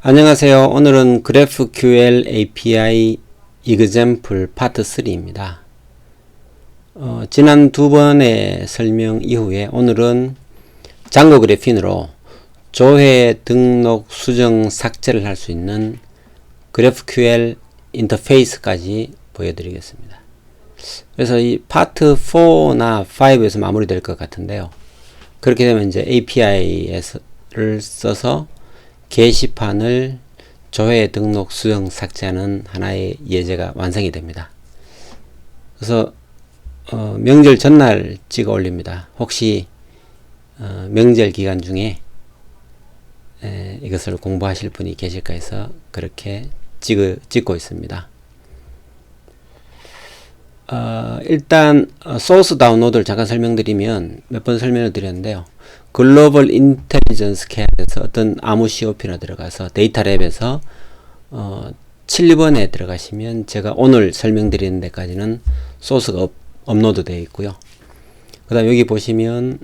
안녕하세요. 오늘은 GraphQL API example 파트 3입니다. 지난 두 번의 설명 이후에 오늘은 장고 그래핀으로 조회, 등록, 수정, 삭제를 할 수 있는 GraphQL 인터페이스까지 보여드리겠습니다. 그래서 이 파트 4나 5에서 마무리될 것 같은데요. 그렇게 되면 이제 API를 써서 게시판을 조회, 등록, 수정, 삭제하는 하나의 예제가 완성이 됩니다. 그래서 명절 전날 찍어 올립니다. 혹시 명절 기간 중에 이것을 공부하실 분이 계실까 해서 그렇게 찍고 있습니다. 일단 소스 다운로드를 잠깐 설명드리면 몇 번 설명을 드렸는데요. 글로벌 인텔리전스 캣에서 어떤 아무 COP나 들어가서 데이터랩에서 7번에 들어가시면 제가 오늘 설명드리는 데까지는 소스가 업로드 되어 있고요. 그 다음 여기 보시면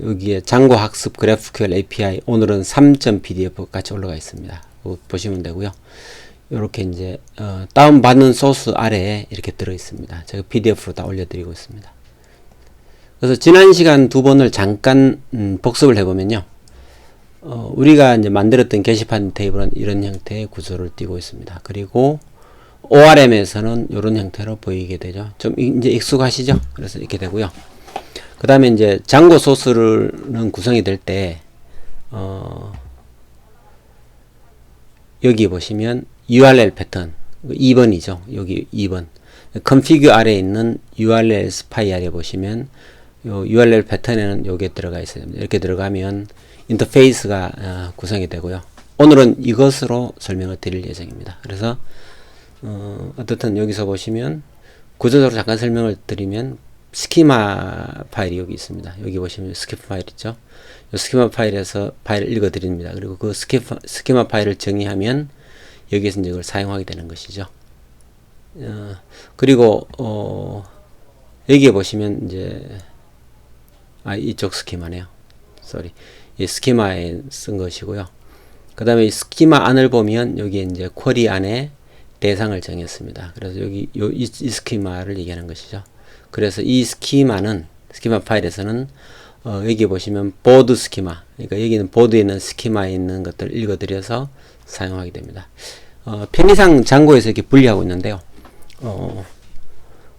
여기에 장고 학습 GraphQL API 오늘은 3.pdf 같이 올라가 있습니다. 보시면 되고요. 이렇게 이제 다운받는 소스 아래에 이렇게 들어 있습니다. 제가 PDF로 다 올려드리고 있습니다. 그래서 지난 시간 두 번을 잠깐 복습을 해보면요. 우리가 이제 만들었던 게시판 테이블은 이런 형태의 구조를 띠고 있습니다. 그리고 ORM에서는 이런 형태로 보이게 되죠. 좀 이제 익숙하시죠? 그래서 이렇게 되고요. 그 다음에 이제 장고 소스는 구성이 될 때 여기 보시면 URL 패턴 2번이죠. 여기 2번 config 아래에 있는 URL 스파이 아래 보시면 요 URL 패턴에는 요게 들어가 있어요. 이렇게 들어가면 인터페이스가 구성이 되고요. 오늘은 이것으로 설명을 드릴 예정입니다. 그래서 어떻든 여기서 보시면 구조적으로 잠깐 설명을 드리면 스키마 파일이 여기 있습니다. 여기 보시면 스키마 파일 있죠. 이 스키마 파일에서 파일을 읽어 드립니다. 그리고 그 스키마 파일을 정의하면 여기에서 이제 이걸 사용하게 되는 것이죠. 그리고 여기에 보시면 이제 이쪽 스키마네요. 이 스키마에 쓴 것이고요. 그 다음에 이 스키마 안을 보면 여기에 이제 쿼리 안에 대상을 정했습니다. 그래서 여기 이 스키마를 얘기하는 것이죠. 그래서 이 스키마 파일에서는 여기 보시면 보드 스키마, 그러니까 여기는 보드에 있는 스키마에 있는 것들을 읽어드려서 사용하게 됩니다. 편의상 장고에서 이렇게 분리하고 있는데요.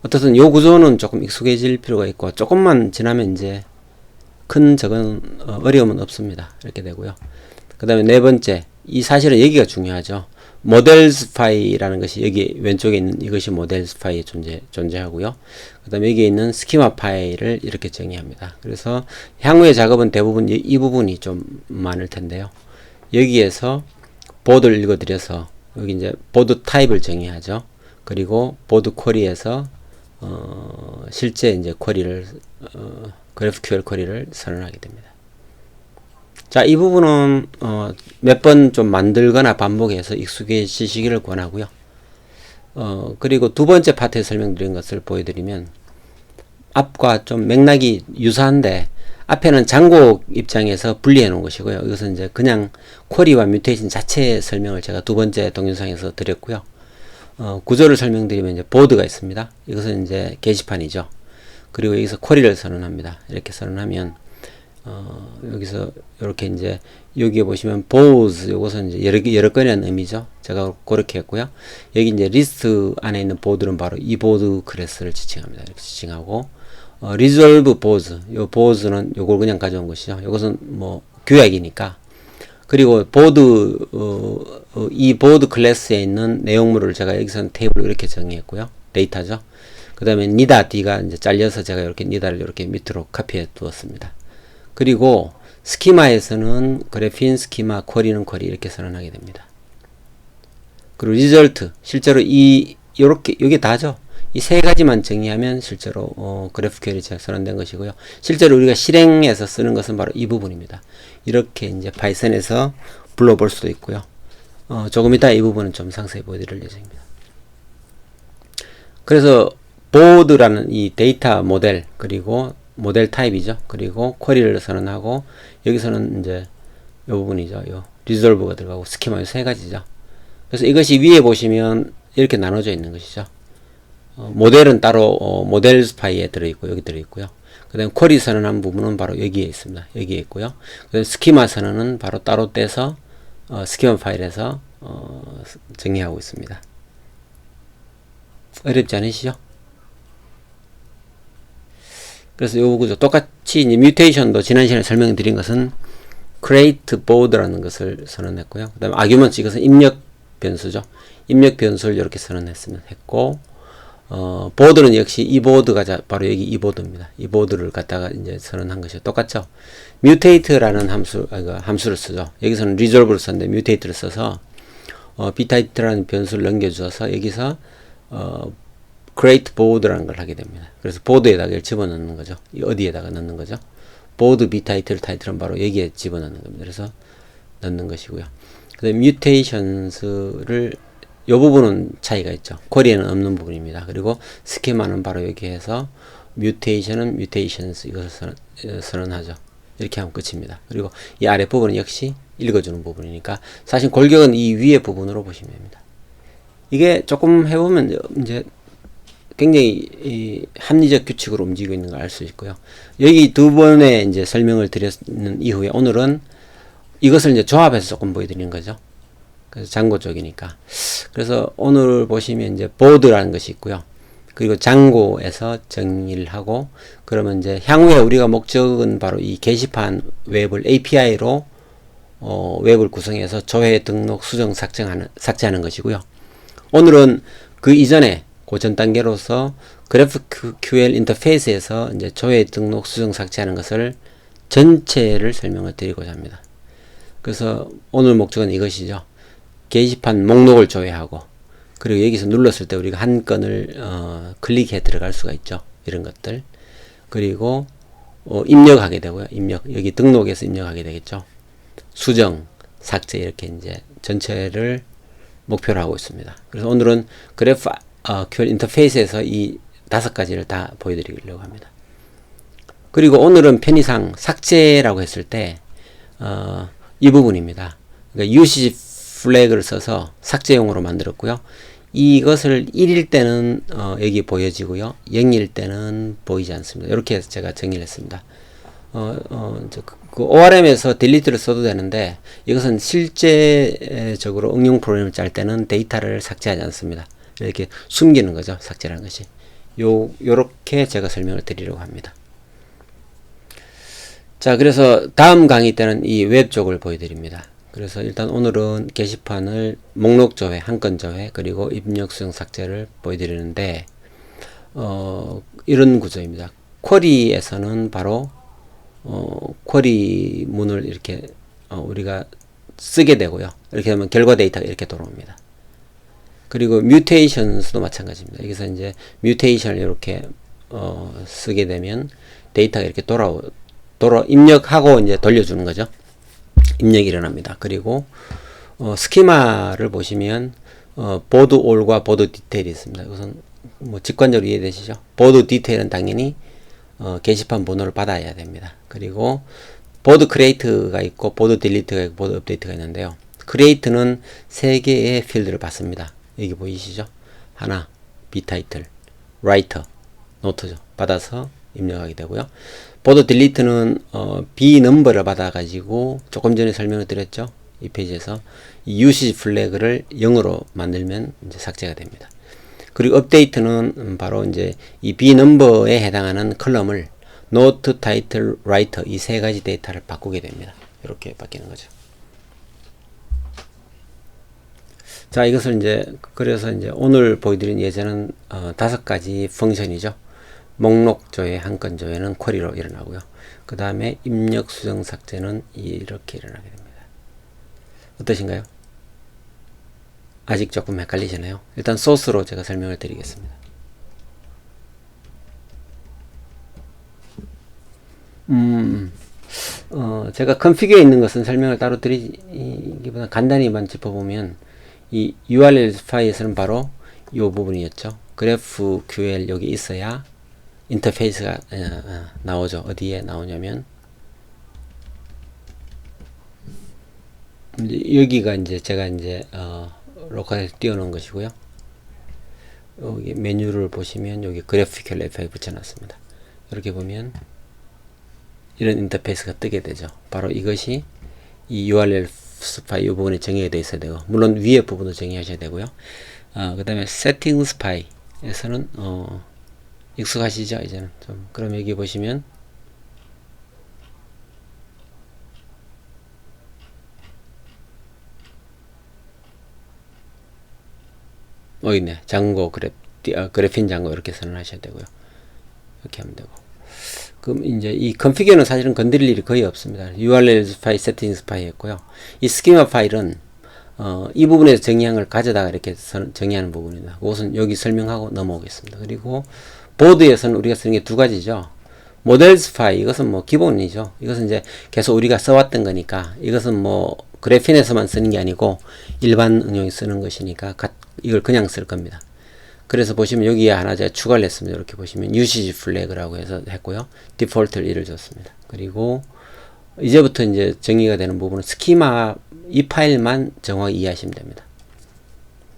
어떻든 요 구조는 조금 익숙해질 필요가 있고 조금만 지나면 이제 큰 어려움은 없습니다. 이렇게 되고요. 그 다음에 네 번째, 이 사실은 여기가 중요하죠. 모델스 파일이라는 것이 여기 왼쪽에 있는 이것이 모델스 파일이 존재하고요. 그 다음에 여기에 있는 스키마 파일을 이렇게 정의합니다. 그래서 향후의 작업은 대부분 이 부분이 좀 많을 텐데요. 여기에서 보드를 읽어드려서 여기 이제 보드 타입을 정의하죠. 그리고 보드 쿼리에서 실제 이제 쿼리를 GraphQL 쿼리를 선언하게 됩니다. 자, 이 부분은 몇 번 좀 만들거나 반복해서 익숙해지시기를 권하고요. 그리고 두 번째 파트에 설명드린 것을 보여드리면 앞과 좀 맥락이 유사한데 앞에는 장고 입장에서 분리해 놓은 것이고요. 이것은 이제 그냥 쿼리와 뮤테이션 자체의 설명을 제가 두 번째 동영상에서 드렸고요. 구조를 설명드리면 이제 보드가 있습니다. 이것은 이제 게시판이죠. 그리고 여기서 쿼리를 선언합니다. 이렇게 선언하면 여기서 이렇게 이제 여기에 보시면 보즈 요것은 이제 여러 건이라는 의미죠. 제가 그렇게 했고요. 여기 이제 리스트 안에 있는 보드는 바로 이 보드 클래스를 지칭합니다. 이렇게 지칭하고 resolve 보즈 요 보즈는 요걸 그냥 가져온 것이죠. 이것은 뭐 규약이니까. 그리고 보드 이 보드 클래스에 있는 내용물을 제가 여기서는 테이블로 이렇게 정의했고요. 데이터죠. 그 다음에니다 d가 이제 잘려서 제가 이렇게 nida를 이렇게 밑으로 카피해 두었습니다. 그리고 스키마에서는 그래핀 스키마, 쿼리는 쿼리 이렇게 선언하게 됩니다. 그리고 리절트 실제로 요렇게 이게 다죠. 이 세 가지만 정의하면 실제로 GraphQL이 선언된 것이고요. 실제로 우리가 실행해서 쓰는 것은 바로 이 부분입니다. 이렇게 이제 파이썬에서 불러볼 수도 있고요. 조금 이따 이 부분은 좀 상세히 보여드릴 예정입니다. 그래서 보드라는 이 데이터 모델 그리고 모델 타입이죠. 그리고 쿼리를 선언하고 여기서는 이제 이 부분이죠. 리졸브가 들어가고 스키마 세 가지죠. 그래서 이것이 위에 보시면 이렇게 나눠져 있는 것이죠. 모델은 따로 모델 파일에 들어있고 여기 들어있고요. 그 다음에 쿼리 선언한 부분은 바로 여기에 있습니다. 여기에 있고요. 그 다음에 스키마 선언은 바로 따로 떼서 스키마 파일에서 정리하고 있습니다. 어렵지 않으시죠? 그래서 요 구조 똑같이 이제 뮤테이션도 지난 시간에 설명드린 것은 create board라는 것을 선언했고요. 그 다음에 arguments 이것은 입력 변수죠. 입력 변수를 이렇게 선언했으면 했고 보드는 역시 이 보드가 바로 여기 이 보드입니다. 이 보드를 갖다가 이제 선언한 것이 똑같죠. mutate라는 함수를 쓰죠. 여기서는 resolve를 썼는데 mutate를 써서 btitle라는 변수를 넘겨주어서 여기서 create board라는 걸 하게 됩니다. 그래서 보드에다가 이걸 집어넣는 거죠. 어디에다가 넣는 거죠. 보드 btitle 타이틀은 바로 여기에 집어넣는 겁니다. 그래서 넣는 것이고요. 그 다음에 mutations를 이 부분은 차이가 있죠. 쿼리에는 없는 부분입니다. 그리고 스키마는 바로 여기 해서 mutation은 mutations 이것을 선언하죠. 이렇게 하면 끝입니다. 그리고 이 아래 부분은 역시 읽어주는 부분이니까 사실 골격은 이 위에 부분으로 보시면 됩니다. 이게 조금 해보면 이제 굉장히 이 합리적 규칙으로 움직이고 있는 걸 알 수 있고요. 여기 두 번의 이제 설명을 드렸는 이후에 오늘은 이것을 이제 조합해서 조금 보여드리는 거죠. 그래서 장고 쪽이니까. 그래서 오늘 보시면 이제 보드라는 것이 있고요. 그리고 장고에서 정리를 하고 그러면 이제 향후에 우리가 목적은 바로 이 게시판 웹을 API로 웹을 구성해서 조회, 등록, 수정, 삭제하는 것이고요. 오늘은 그 이전에 그 전 단계로서 GraphQL 인터페이스에서 이제 조회, 등록, 수정, 삭제하는 것을 전체를 설명을 드리고자 합니다. 그래서 오늘 목적은 이것이죠. 게시판 목록을 조회하고 그리고 여기서 눌렀을 때 우리가 한 건을 클릭해 들어갈 수가 있죠. 이런 것들. 그리고 입력하게 되고요. 여기 등록해서 입력하게 되겠죠. 수정, 삭제 이렇게 이제 전체를 목표로 하고 있습니다. 그래서 오늘은 GraphQL 인터페이스에서 이 5가지를 다 보여드리려고 합니다. 그리고 오늘은 편의상 삭제라고 했을 때 이 부분입니다. 그러니까 usage 플래그를 써서 삭제용으로 만들었고요. 이것을 1일 때는 여기 보여지고요. 0일 때는 보이지 않습니다. 이렇게 해서 제가 정리를 했습니다. 그 ORM에서 딜리트를 써도 되는데 이것은 실제적으로 응용 프로그램을 짤 때는 데이터를 삭제하지 않습니다. 이렇게 숨기는 거죠. 삭제라는 것이. 요렇게 제가 설명을 드리려고 합니다. 자, 그래서 다음 강의 때는 이 웹 쪽을 보여드립니다. 그래서 일단 오늘은 게시판을 목록 조회, 한 건 조회, 그리고 입력, 수정, 삭제를 보여드리는데 이런 구조입니다. 쿼리에서는 바로 쿼리 문을 이렇게 우리가 쓰게 되고요. 이렇게 하면 결과 데이터가 이렇게 돌아옵니다. 그리고 뮤테이션스도 마찬가지입니다. 여기서 이제 뮤테이션을 이렇게 쓰게 되면 데이터가 이렇게 입력하고 이제 돌려주는 거죠. 입력이 일어납니다. 그리고 스키마를 보시면 보드 올과 보드 디테일이 있습니다. 이것은 뭐 직관적으로 이해되시죠? 보드 디테일은 당연히 게시판 번호를 받아야 됩니다. 그리고 보드 크리에이트가 있고 보드 딜리트가 있고 보드 업데이트가 있는데요. 크리에이트는 3개의 필드를 받습니다. 여기 보이시죠? 하나, b타이틀, 라이터, 노트죠. 받아서 입력하게 되고요. 보드 딜리트는 b넘버를 받아가지고 조금 전에 설명을 드렸죠. 이 페이지에서 이 usage 플래그를 0으로 만들면 이제 삭제가 됩니다. 그리고 업데이트는 바로 이제 이 b넘버에 해당하는 컬럼을 노트, 타이틀, 라이터 이 3가지 데이터를 바꾸게 됩니다. 이렇게 바뀌는 거죠. 자, 이것을 이제 그래서 이제 오늘 보여드린 예제는 5가지 펑션이죠. 목록 조회, 한 건 조회는 쿼리로 일어나고요. 그 다음에 입력, 수정, 삭제는 이렇게 일어나게 됩니다. 어떠신가요? 아직 조금 헷갈리시나요? 일단 소스로 제가 설명을 드리겠습니다. 제가 컨피규어에 있는 것은 설명을 따로 드리기보다 간단히만 짚어보면 이 URL 파일에서는 바로 이 부분이었죠. GraphQL 여기 있어야 인터페이스가 나오죠. 어디에 나오냐면 이제 여기가 이제 제가 이제 로컬에서 띄워놓은 것이고요. 여기 메뉴를 보시면 여기 그래피컬 API 붙여놨습니다. 이렇게 보면 이런 인터페이스가 뜨게 되죠. 바로 이것이 이 URL 스파이 이 부분에 정의가 되어 있어야 되고, 물론 위에 부분도 정의하셔야 되고요. 그 다음에 세팅 스파이에서는 익숙하시죠? 이제는 좀. 그럼 여기 보시면 있네. 장고 그래핀 장고 이렇게 선언하셔야 되고요. 이렇게 하면 되고. 그럼 이제 이 컨피규어는 사실은 건드릴 일이 거의 없습니다. URL 스파이, 세팅 스파이 했고요. 이 스키마 파일은 이 부분에서 정의한 걸 가져다가 이렇게 정의하는 부분입니다. 그것은 여기 설명하고 넘어오겠습니다. 그리고 보드에서는 우리가 쓰는 게 두 가지죠. 모델 스파이, 이것은 뭐 기본이죠. 이것은 이제 계속 우리가 써왔던 거니까, 이것은 뭐 그래핀에서만 쓰는 게 아니고 일반 응용이 쓰는 것이니까 이걸 그냥 쓸 겁니다. 그래서 보시면 여기에 하나 제가 추가를 했습니다. 이렇게 보시면 usage flag라고 해서 했고요. 디폴트를 1을 줬습니다. 그리고 이제부터 이제 정의가 되는 부분은 스키마 이 파일만 정확히 이해하시면 됩니다.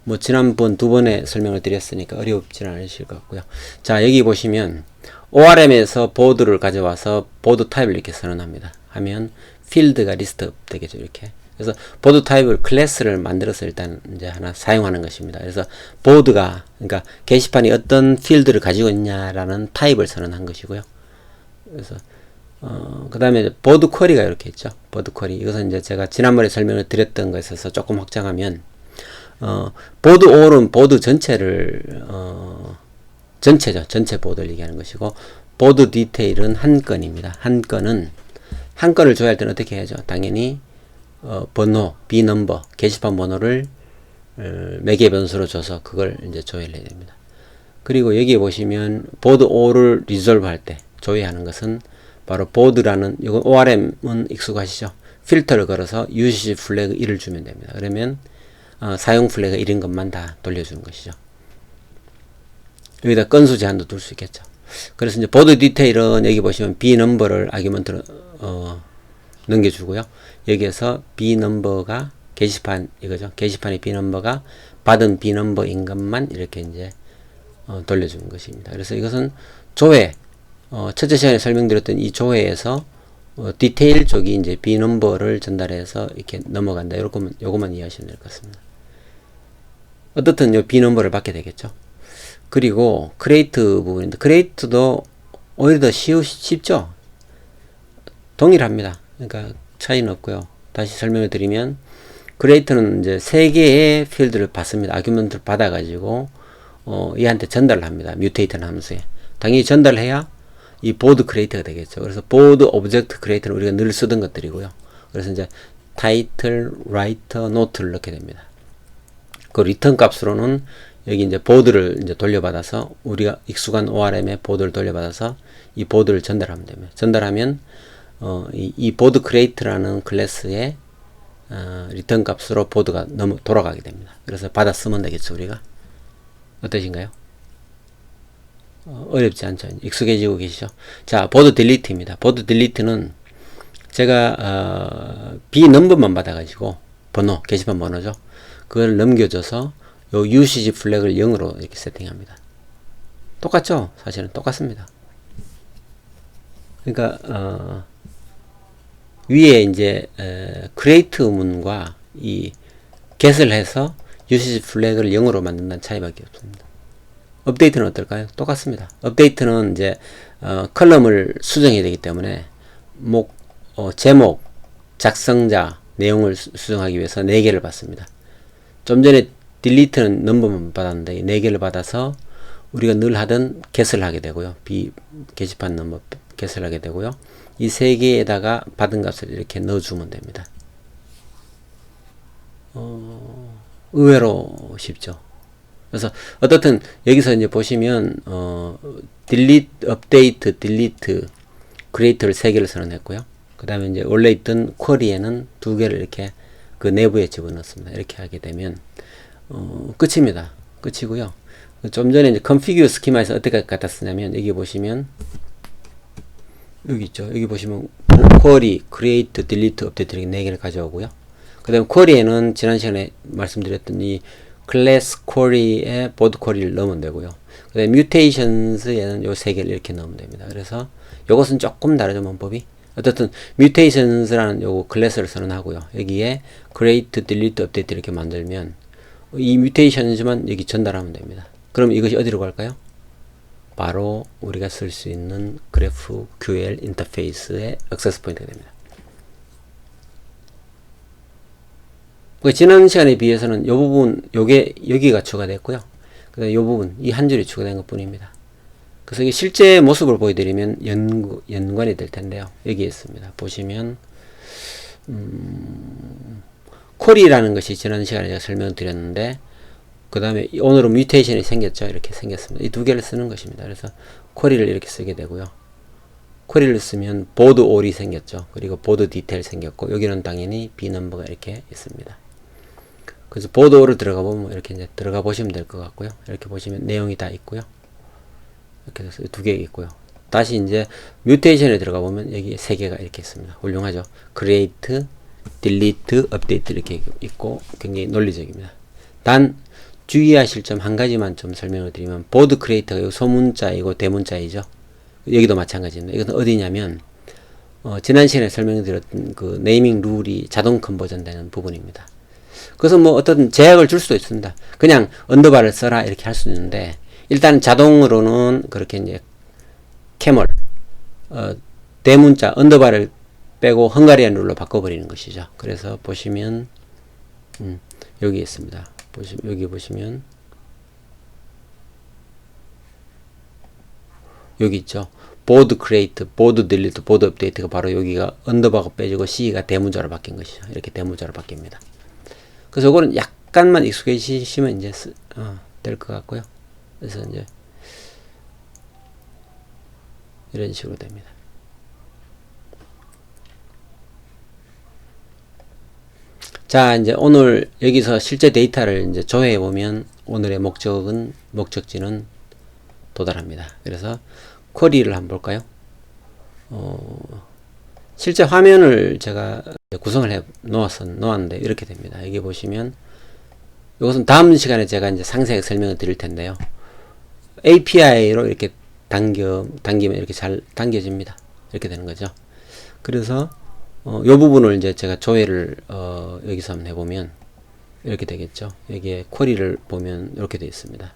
뭐 지난번 두 번에 설명을 드렸으니까 어렵지는 않으실 것 같고요. 자, 여기 보시면 ORM에서 보드를 가져와서 보드 타입을 이렇게 선언합니다. 하면 필드가 리스트 되겠죠. 이렇게. 그래서 보드 타입을 클래스를 만들어서 일단 이제 하나 사용하는 것입니다. 그래서 보드가, 그러니까 게시판이 어떤 필드를 가지고 있냐라는 타입을 선언한 것이고요. 그래서 그 다음에 보드 쿼리가 이렇게 있죠. 보드 쿼리. 이것은 이제 제가 지난번에 설명을 드렸던 것에서 조금 확장하면 보드 all은 보드 전체를 전체죠. 전체 보드를 얘기하는 것이고, 보드 디테일은 한 건입니다. 한 건은 한 건을 조회할 때는 어떻게 해야죠? 당연히 번호, bnumber, 게시판 번호를 매개 변수로 줘서 그걸 이제 조회를 해야 됩니다. 그리고 여기에 보시면 보드 all을 리졸브 할 때 조회하는 것은 바로 보드라는, 이건 ORM은 익숙하시죠? 필터를 걸어서 usage flag 1을 주면 됩니다. 그러면 사용 플래그 1인 것만 다 돌려주는 것이죠. 여기다 건수 제한도 둘 수 있겠죠. 그래서 이제 보드 디테일은 여기 보시면 bnumber를 아규먼트로 넘겨주고요. 여기에서 bnumber가 게시판 이거죠. 게시판의 bnumber가 받은 bnumber인 것만 이렇게 이제 돌려주는 것입니다. 그래서 이것은 조회, 첫째 시간에 설명드렸던 이 조회에서 디테일 쪽이 이제 bnumber를 전달해서 이렇게 넘어간다. 요것만 이해하시면 될 것 같습니다. 어떻든 요 bnumber를 받게 되겠죠. 그리고 create 부분인데, create도 오히려 더 쉽죠. 동일합니다. 그러니까 차이는 없고요. 다시 설명을 드리면, create는 이제 세 개의 필드를 받습니다. 아규먼트를 받아가지고 얘한테 전달을 합니다. 뮤테이트는 함수에. 당연히 전달을 해야 이 보드 크리에이터가 되겠죠. 그래서 보드 오브젝트 크리에이터는 우리가 늘 쓰던 것들이고요. 그래서 이제 타이틀, 라이터, 노트를 넣게 됩니다. 그 리턴 값으로는 여기 이제 보드를 이제 돌려받아서, 우리가 익숙한 ORM에 보드를 돌려받아서 이 보드를 전달하면 됩니다. 전달하면 이 보드 크리에이트라는 클래스의 리턴 값으로 보드가 돌아가게 됩니다. 그래서 받아 쓰면 되겠죠. 우리가 어떠신가요? 어렵지 않죠. 익숙해지고 계시죠. 자, 보드 딜리트입니다. 보드 딜리트는 제가 bnumber만 받아가지고 번호, 게시판 번호죠. 그걸 넘겨줘서 요 usage 플래그를 0으로 이렇게 세팅합니다. 똑같죠? 사실은 똑같습니다. 그러니까 위에 이제 create 문과 이 get을 해서 usage 플래그를 0으로 만든다는 차이밖에 없습니다. 업데이트는 어떨까요? 똑같습니다. 업데이트는 이제 컬럼을 수정해야 되기 때문에 제목, 작성자, 내용을 수정하기 위해서 4개를 받습니다. 좀 전에 딜리트는 넘버만 받았는데 4개를 받아서 우리가 늘 하던 get을 하게 되고요. 게시판 넘버 get을 하게 되고요. 이 3개에다가 받은 값을 이렇게 넣어주면 됩니다. 의외로 쉽죠. 그래서 어떻든 여기서 이제 보시면 delete, update, delete, create를 3개를 선언했고요. 그 다음에 이제 원래 있던 쿼리에는 2개를 이렇게 그 내부에 집어넣습니다. 이렇게 하게 되면 끝입니다. 끝이고요. 좀 전에 이제 configure 스키마에서 어떻게 갖다 쓰냐면, 여기 보시면 여기 있죠. 여기 보시면 query, create, delete, update 이렇게 4개를 가져오고요. 그 다음에 쿼리에는 지난 시간에 말씀드렸던 이 클래스 쿼리에 보드 쿼리를 넣으면 되고요. 그 다음에 뮤테이션스에는 요 세 개를 이렇게 넣으면 됩니다. 그래서 요것은 조금 다르죠, 문법이. 어쨌든 뮤테이션스라는 요 클래스를 선언하고요. 여기에 create, delete, update 이렇게 만들면 이 뮤테이션즈만 여기 전달하면 됩니다. 그럼 이것이 어디로 갈까요? 바로 우리가 쓸 수 있는 GraphQL 인터페이스의 액세스 포인트가 됩니다. 지난 시간에 비해서는 이 부분, 여기가 추가됐고요. 그 다음에 이 부분, 이 한 줄이 추가된 것 뿐입니다. 그래서 이게 실제 모습을 보여드리면 연관이 될 텐데요. 여기 있습니다. 보시면, 쿼리라는 것이 지난 시간에 제가 설명드렸는데, 그 다음에 오늘은 뮤테이션이 생겼죠. 이렇게 생겼습니다. 이 두 개를 쓰는 것입니다. 그래서 쿼리를 이렇게 쓰게 되고요. 쿼리를 쓰면 보드 올이 생겼죠. 그리고 보드 디테일 생겼고, 여기는 당연히 비넘버가 이렇게 있습니다. 그래서 보드 올을 들어가 보면 이렇게 이제 들어가 보시면 될 것 같고요. 이렇게 보시면 내용이 다 있고요. 이렇게 해서 두 개 있고요. 다시 이제 뮤테이션에 들어가 보면 여기 세 개가 이렇게 있습니다. 훌륭하죠. create, delete, update 이렇게 있고 굉장히 논리적입니다. 단 주의하실 점 한 가지만 좀 설명을 드리면 보드 크리에이터가 소문자이고 대문자이죠. 여기도 마찬가지입니다. 이것은 어디냐면 지난 시간에 설명드렸던 그 네이밍 룰이 자동 컨버전 되는 부분입니다. 그래서 뭐 어떤 제약을 줄 수도 있습니다. 그냥 언더바를 써라 이렇게 할 수 있는데 일단 자동으로는 그렇게 이제 캐멀 대문자 언더바를 빼고 헝가리안 룰로 바꿔버리는 것이죠. 그래서 보시면 여기 있습니다. 여기 보시면 여기 있죠. 보드 크리에이트, 보드 딜리트, 보드 업데이트가 바로 여기가 언더바가 빼지고 C가 대문자로 바뀐 것이죠. 이렇게 대문자로 바뀝니다. 그래서 이거는 약간만 익숙해지시면 이제 될 것 같고요. 그래서 이제 이런 식으로 됩니다. 자, 이제 오늘 여기서 실제 데이터를 이제 조회해 보면 오늘의 목적지는 도달합니다. 그래서 쿼리를 한번 볼까요? 실제 화면을 제가 구성을 해 놓았는데 이렇게 됩니다. 여기 보시면 이것은 다음 시간에 제가 이제 상세하게 설명을 드릴 텐데요. API로 이렇게 당기면 이렇게 잘 당겨집니다. 이렇게 되는 거죠. 그래서 이 부분을 이제 제가 조회를 여기서 한번 해보면 이렇게 되겠죠. 여기에 쿼리를 보면 이렇게 되어 있습니다.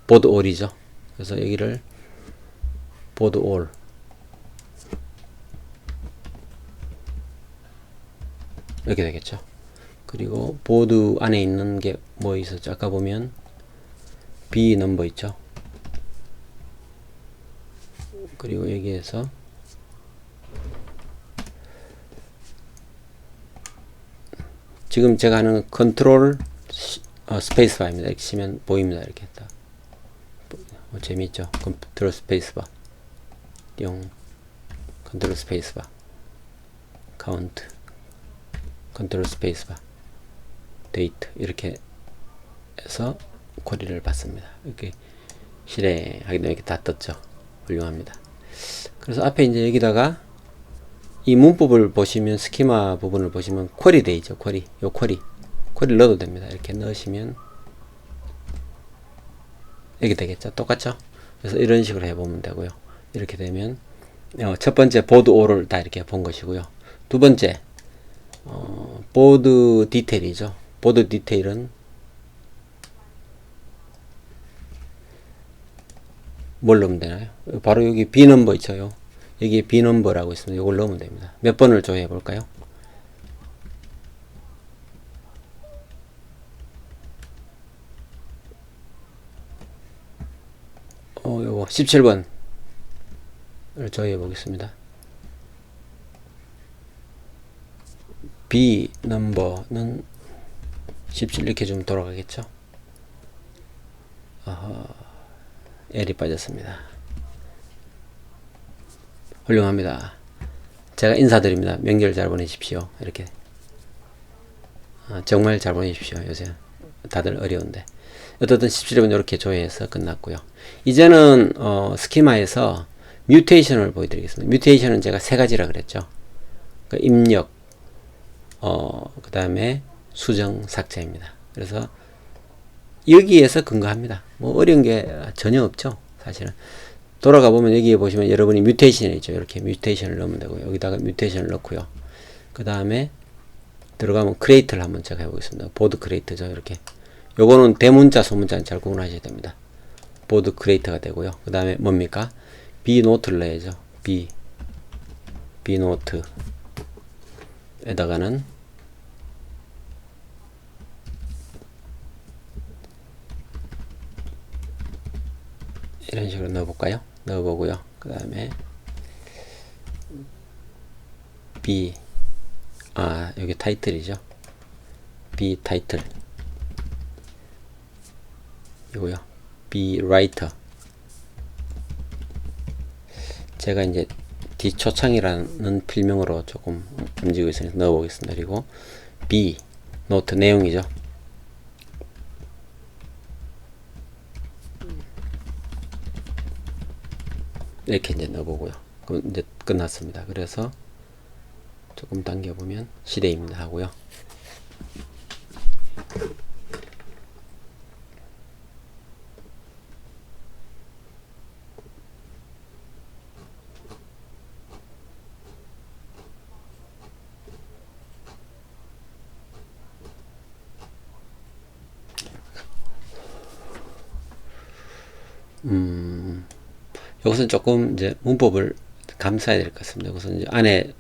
보드 올이죠. 그래서 여기를 보드 올 이렇게 되겠죠. 그리고 보드 안에 있는 게 뭐 있었죠? 아까 보면 B 넘버 있죠. 그리고 여기에서 지금 제가 하는 컨트롤 스페이스바입니다. 이렇게 치면 보입니다. 이렇게 딱 재미있죠. 컨트롤 스페이스바 용 컨트롤 스페이스바 카운트 컨트롤 스페이스바 데이트 이렇게 해서 쿼리를 받습니다. 이렇게 실행하게 되면 이렇게 다 떴죠. 훌륭합니다. 그래서 앞에 이제 여기다가 이 문법을 보시면 스키마 부분을 보시면 쿼리 돼 있죠. 쿼리를 넣어도 됩니다. 이렇게 넣으시면 이렇게 되겠죠. 똑같죠. 그래서 이런 식으로 해보면 되고요. 이렇게 되면 첫 번째 보드 올을 다 이렇게 본 것이고요. 두 번째 보드 디테일이죠. 보드 디테일은 뭘 넣으면 되나요? 바로 여기 B 넘버 있죠. 여기에 B 넘버라고 있습니다. 이걸 넣으면 됩니다. 몇 번을 조회해 볼까요? 요거 17번을 조회해 보겠습니다. B 넘버는 17 이렇게 좀 돌아가겠죠? L이 빠졌습니다. 훌륭합니다. 제가 인사드립니다. 명절 잘 보내십시오. 이렇게 정말 잘 보내십시오. 요새 다들 어려운데 어쨌든 17번 이렇게 조회해서 끝났고요. 이제는 스키마에서 뮤테이션을 보여드리겠습니다. 뮤테이션은 제가 세 가지라 그랬죠. 그러니까 입력, 그 다음에 수정 삭제입니다. 그래서 여기에서 근거합니다. 뭐 어려운 게 전혀 없죠. 사실은 돌아가 보면 여기에 보시면 여러분이 뮤테이션이 있죠. 이렇게 뮤테이션을 넣으면 되고요. 여기다가 뮤테이션을 넣고요. 그 다음에 들어가면 크리에이트를 한번 제가 해보겠습니다. 보드 크리에이트죠. 이렇게 요거는 대문자 소문자는 잘 구분하셔야 됩니다. 보드 크리에이트가 되고요. 그 다음에 뭡니까? B 노트를 넣어야죠. B 노트에다가는 이런 식으로 넣어볼까요? 넣어보고요. 그 다음에 B 여기 타이틀이죠. B 타이틀 이고요. B 라이터 제가 이제 D 초창이라는 필명으로 조금 움직이고 있으니까 넣어보겠습니다. 그리고 B 노트 내용이죠. 이렇게 이제 넣어보고요. 그럼 이제 끝났습니다. 그래서 조금 당겨보면 실행입니다 하고요. 여기서 조금 이제 문법을 감싸야 될 것 같습니다. 여기서 이제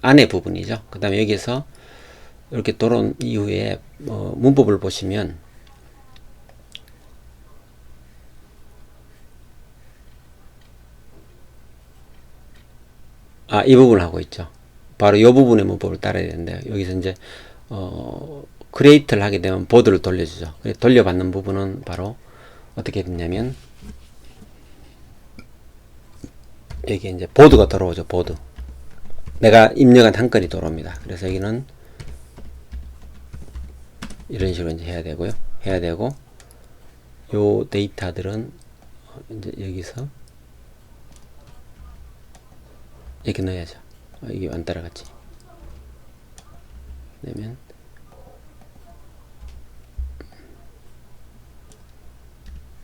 안에 부분이죠. 그 다음에 여기서 이렇게 돌아온 이후에 문법을 보시면 이 부분을 하고 있죠. 바로 이 부분의 문법을 따라야 되는데 여기서 이제 크리에이트를 하게 되면 보드를 돌려주죠. 돌려받는 부분은 바로 어떻게 됐냐면 여기 이제 보드가 들어오죠. 보드 내가 입력한 한 건이 들어옵니다. 그래서 여기는 이런 식으로 이제 해야 되고요. 해야 되고 요 데이터들은 이제 여기서 이렇게 넣어야죠. 이게 안 따라갔지. 그러면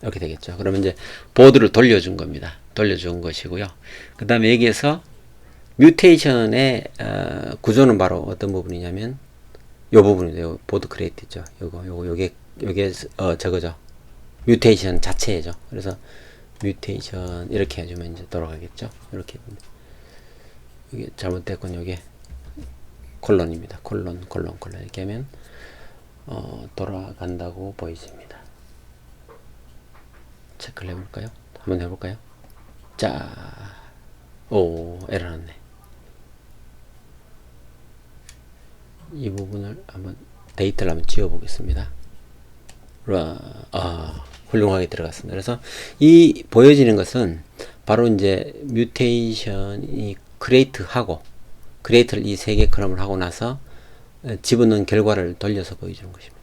이렇게 되겠죠. 그러면 이제 보드를 돌려준 겁니다. 돌려준 것이고요. 그 다음에 여기에서 뮤테이션의 구조는 바로 어떤 부분이냐면 요 부분이에요. 보드 크리에이트죠. 요게 저거죠. 뮤테이션 자체죠. 그래서 뮤테이션 이렇게 해주면 이제 돌아가겠죠. 이렇게 이게 잘못됐군. 요게 콜론입니다. 콜론 이렇게 하면 돌아간다고 보여집니다. 체크를 해볼까요? 한번 해볼까요? 자, 에러 났네. 이 부분을 한번 데이터를 한번 지워보겠습니다. 훌륭하게 들어갔습니다. 그래서 이 보여지는 것은 바로 이제 뮤테이션이 크리에이트를 이 세 개 컬럼을 하고 나서 집어넣은 결과를 돌려서 보여주는 것입니다.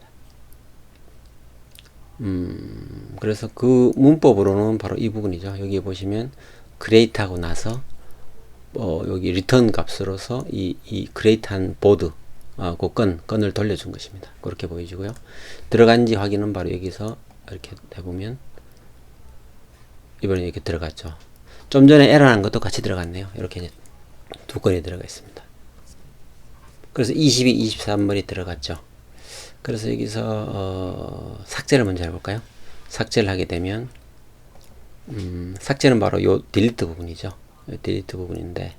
그래서 그 문법으로는 바로 이 부분이죠. 여기 보시면 크리에이트 하고 나서 여기 리턴 값으로서 이 크리에이트한 보드 그 건을 돌려준 것입니다. 그렇게 보여지고요. 들어간지 확인은 바로 여기서 이렇게 해보면 이번에 이렇게 들어갔죠. 좀 전에 에러난 것도 같이 들어갔네요. 이렇게 두 건이 들어가 있습니다. 그래서 22, 23번이 들어갔죠. 그래서 여기서 삭제를 먼저 해볼까요? 삭제를 하게 되면 삭제는 바로 요 딜리트 부분이죠. 딜리트 부분인데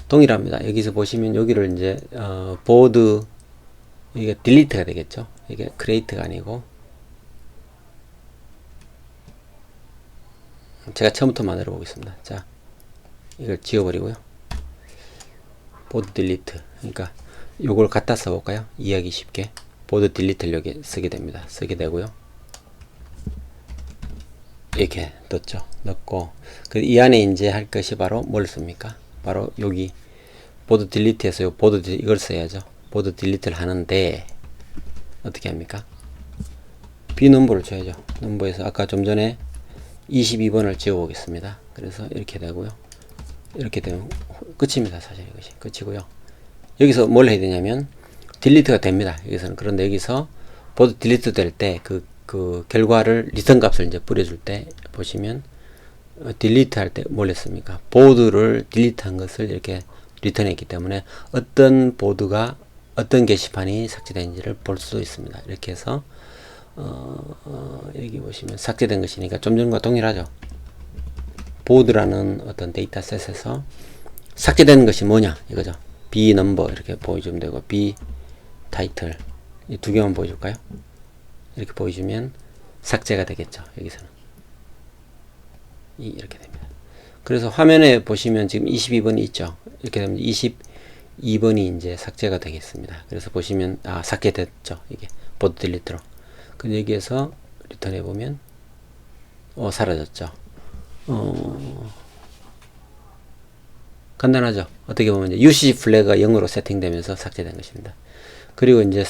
동일합니다. 여기서 보시면 여기를 이제 보드 이게 딜리트가 되겠죠. 이게 크리에이트가 아니고 제가 처음부터 만들어 보겠습니다. 자, 이걸 지워버리고요. 보드 딜리트. 그러니까 요걸 갖다 써볼까요? 이해하기 쉽게 보드 딜리트를 여기 쓰게 됩니다. 쓰게 되고요. 이렇게 넣었죠. 넣고 이 안에 이제 할 것이 바로 뭘 씁니까? 바로 여기 보드 딜리트해서 보드 이걸 써야죠. 보드 딜리트를 하는데 어떻게 합니까? 비넘버를 줘야죠. 넘버에서 아까 좀 전에 22번을 지워 보겠습니다. 그래서 이렇게 되고요. 이렇게 되면 끝입니다. 사실 이것이 끝이고요. 여기서 뭘 해야 되냐면 딜리트가 됩니다. 여기서는. 그런데 여기서 보드 딜리트 될 때 그 결과를 리턴 값을 이제 뿌려줄 때 보시면 딜리트 할 때 뭘 했습니까? 보드를 딜리트 한 것을 이렇게 리턴했기 때문에 어떤 보드가 어떤 게시판이 삭제된지를 볼 수도 있습니다. 이렇게 해서 여기 보시면 삭제된 것이니까 좀 전과 동일하죠. 보드라는 어떤 데이터셋에서 삭제되는 것이 뭐냐 이거죠. B 넘버 이렇게 보여주면 되고 B 타이틀 이 두 개만 보여줄까요? 이렇게 보여주면 삭제가 되겠죠. 여기서는 이렇게 됩니다. 그래서 화면에 보시면 지금 22번이 있죠. 이렇게 되면 22번이 이제 삭제가 되겠습니다. 그래서 보시면 삭제됐죠. 이게 보드 딜리트로. 근데 여기에서 리턴해 보면 사라졌죠. 간단하죠. 어떻게 보면 이제 UCC 플래그가 0으로 세팅되면서 삭제된 것입니다. 그리고 이제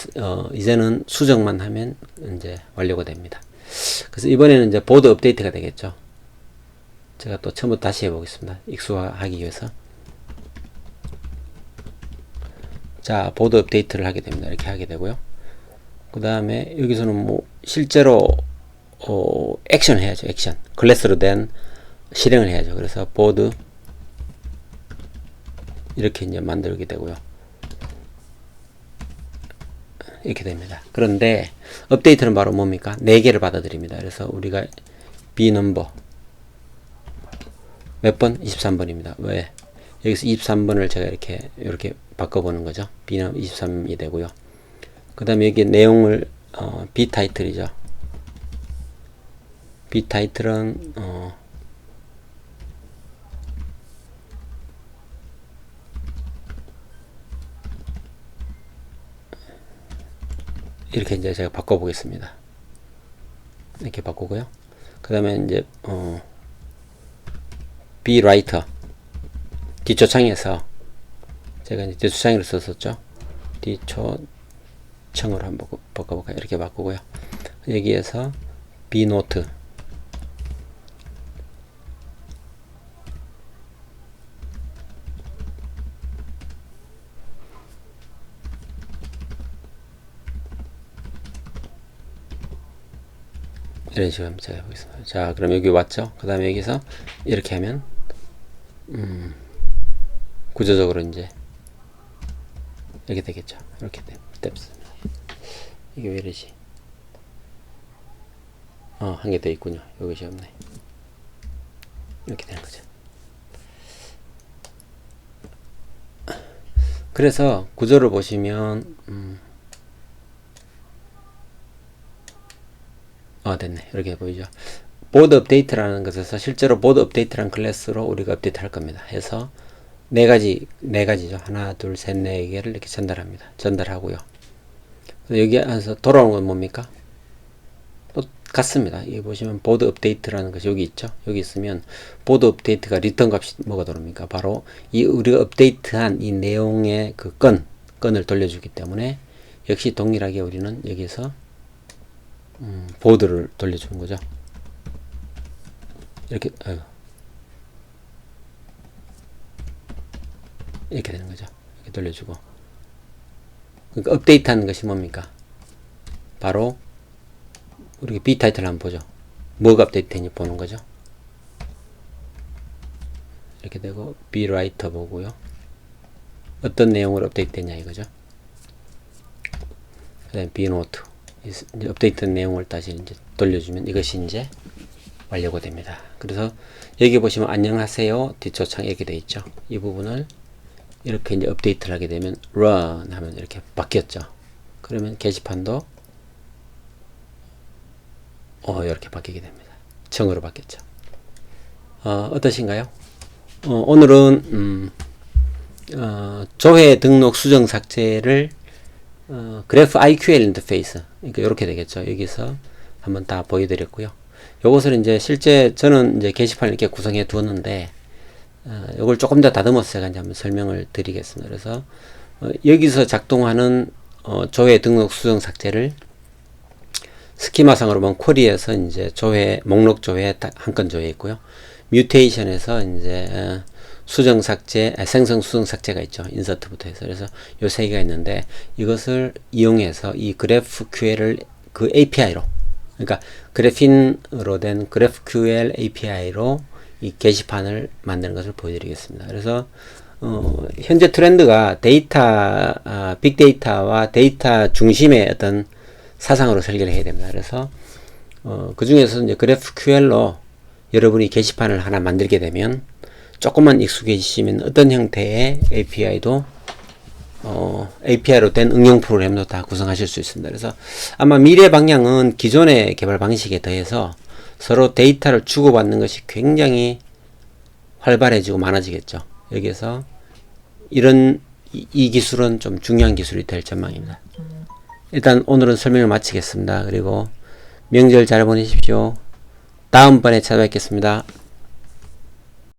이제는 수정만 하면 이제 완료가 됩니다. 그래서 이번에는 이제 보드 업데이트가 되겠죠. 제가 또 처음부터 다시 해보겠습니다. 익숙하기 위해서. 자, 보드 업데이트를 하게 됩니다. 이렇게 하게 되고요. 그 다음에 여기서는 뭐 실제로 액션 해야죠. 액션. 클래스로 된 실행을 해야죠. 그래서 보드 이렇게 이제 만들게 되고요. 이렇게 됩니다. 그런데 업데이트는 바로 뭡니까? 4개를 받아들입니다. 그래서 우리가 B 넘버 몇 번? 23번입니다. 왜? 여기서 23번을 제가 이렇게 바꿔보는 거죠. B는 23이 되고요. 그 다음에 여기 내용을 B 타이틀이죠. B 타이틀은 이렇게 이제 제가 바꿔보겠습니다. 이렇게 바꾸고요. 그 다음에 이제 B 라이터 뒷조창에서 제가 이제 뒷조창으로 썼었죠. 뒷조창으로 한번 바꿔볼까요? 이렇게 바꾸고요. 여기에서 B 노트 이런 식으로 한번 제가 해보겠습니다. 자, 그럼 여기 왔죠? 그 다음에 여기서 이렇게 하면 구조적으로 이제 이렇게 되겠죠. 이렇게 됩니다. 이게 왜 이러지? 한 개 더 있군요. 이것이 없네. 이렇게 되는 거죠. 그래서 구조를 보시면 됐네. 이렇게 보이죠. 보드 업데이트라는 것에서 실제로 보드 업데이트라는 클래스로 우리가 업데이트 할 겁니다. 해서 네 가지죠. 하나, 둘, 셋, 네 개를 이렇게 전달합니다. 전달하고요. 여기 안에서 돌아오는 건 뭡니까? 또 같습니다. 여기 보시면 보드 업데이트라는 것이 여기 있죠. 여기 있으면 보드 업데이트가 리턴 값이 뭐가 들어옵니까? 바로 이 우리가 업데이트한 이 내용의 그 건을 돌려주기 때문에 역시 동일하게 우리는 여기서 보드를 돌려주는 거죠. 이렇게 이렇게 되는 거죠. 이렇게 돌려주고. 그러니까 업데이트하는 것이 뭡니까? 바로 우리 B 타이틀 한번 보죠. 뭐가 업데이트 되는지 보는 거죠. 이렇게 되고 B 라이터 보고요. 어떤 내용으로 업데이트 됐냐 이거죠. 그 다음에 B 노트 이제 업데이트 내용을 다시 이제 돌려주면 이것이 이제 완료가 됩니다. 그래서 여기 보시면 안녕하세요 뒷조창 이렇게 되어 있죠. 이 부분을 이렇게 이제 업데이트를 하게 되면 run 하면 이렇게 바뀌었죠. 그러면 게시판도 이렇게 바뀌게 됩니다. 청으로 바뀌었죠. 어떠신가요? 오늘은 조회 등록 수정 삭제를 그래프 IQL 인터페이스 그러니까 이렇게 되겠죠. 여기서 한번 다 보여드렸고요. 요것을 이제 실제 저는 이제 게시판을 이렇게 구성해 두었는데 이걸 조금 더 다듬어서 제가 이제 한번 설명을 드리겠습니다. 그래서 여기서 작동하는 조회 등록 수정 삭제를 스키마상으로 보면 쿼리에서 이제 조회 목록 조회 한 건 조회 있고요. 뮤테이션에서 이제 수정 삭제, 생성 수정 삭제가 있죠. 인서트부터 해서. 그래서 요 세 개가 있는데 이것을 이용해서 이 GraphQL을 그 API로, 그러니까 그래핀으로 된 GraphQL API로 이 게시판을 만드는 것을 보여드리겠습니다. 그래서 현재 트렌드가 데이터, 빅데이터와 데이터 중심의 어떤 사상으로 설계를 해야 됩니다. 그래서 그 중에서 이제 GraphQL로 여러분이 게시판을 하나 만들게 되면 조금만 익숙해지시면 어떤 형태의 API도 API로 된 응용 프로그램도 다 구성하실 수 있습니다. 그래서 아마 미래 방향은 기존의 개발 방식에 더해서 서로 데이터를 주고받는 것이 굉장히 활발해지고 많아지겠죠. 여기에서 이 기술은 좀 중요한 기술이 될 전망입니다. 일단 오늘은 설명을 마치겠습니다. 그리고 명절 잘 보내십시오. 다음번에 찾아뵙겠습니다.